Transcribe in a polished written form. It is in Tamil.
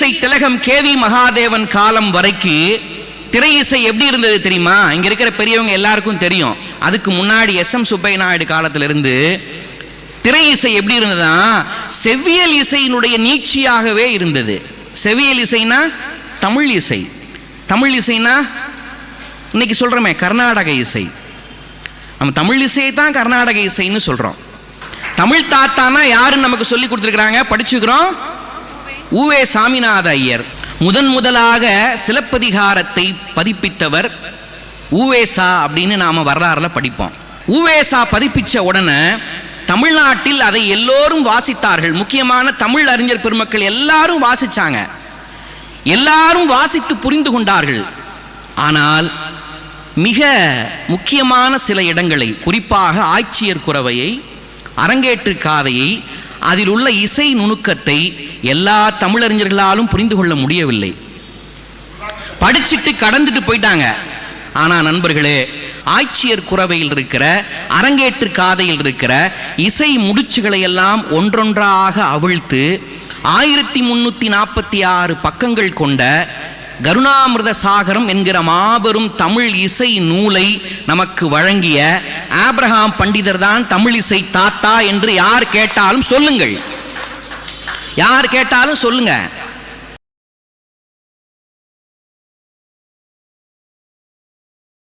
இசை திலகம் கேவி மகாதேவன் காலம் வரைக்கும் திரை இசை எப்படி இருந்தது தெரியுமா? இங்க இருக்கிற பெரியவங்க எல்லாருக்கும் தெரியும். அதுக்கு முன்னாடி எஸ்.எம். சுப்பைய நாயுடு காலத்திலிருந்து திரை இசை எப்படி இருந்ததா, செவ்வியல் இசையினுடைய நீட்சியாகவே இருந்தது. செவ்வியல் இசைனா தமிழ் இசை, தமிழ் இசைனா இன்னைக்கு சொல்றோமே கர்நாடக இசை. நம்ம தமிழ் இசையை தான் கர்நாடக இசைன்னு சொல்றோம். தமிழ் தாத்தானா யாருன்னு நமக்கு சொல்லி கொடுத்துருக்காங்க, படிச்சுக்கிறோம். உவே சாமிநாத ஐயர் முதலாக சிலப்பதிகாரத்தை பதிப்பித்தவர் உவேசா அப்படின்னு நாம வரலாறுல படிப்போம். உவேசா பதிப்பிச்ச உடனே தமிழ்நாட்டில் அதை எல்லோரும் வாசித்தார்கள். முக்கியமான தமிழ் அறிஞர் பெருமக்கள் எல்லாரும் வாசிச்சாங்க, எல்லாரும் வாசித்து புரிந்து கொண்டார்கள். ஆனால் மிக முக்கியமான சில இடங்களை, குறிப்பாக ஆய்ச்சியர் குரவையை, அரங்கேற்று காதையை, அதில் உள்ள இசை நுணுக்கத்தை எல்லா தமிழறிஞர்களாலும் புரிந்து கொள்ள முடியவில்லை. படிச்சுட்டு கடந்துட்டு போயிட்டாங்க. ஆனா நண்பர்களே, ஆய்ச்சியர் குரவையில் இருக்கிற, அரங்கேற்று காதையில் இருக்கிற இசை முடிச்சுகளை எல்லாம் ஒன்றொன்றாக அவிழ்த்து 1346 பக்கங்கள் கொண்ட கருணாமிர்த சாகரம் என்கிற மாபெரும் தமிழ் இசை நூலை நமக்கு வழங்கிய ஆபிரகாம் பண்டிதர் தான் தமிழ் இசை தாத்தா என்று யார் கேட்டாலும் சொல்லுங்கள், யார் கேட்டாலும் சொல்லுங்க.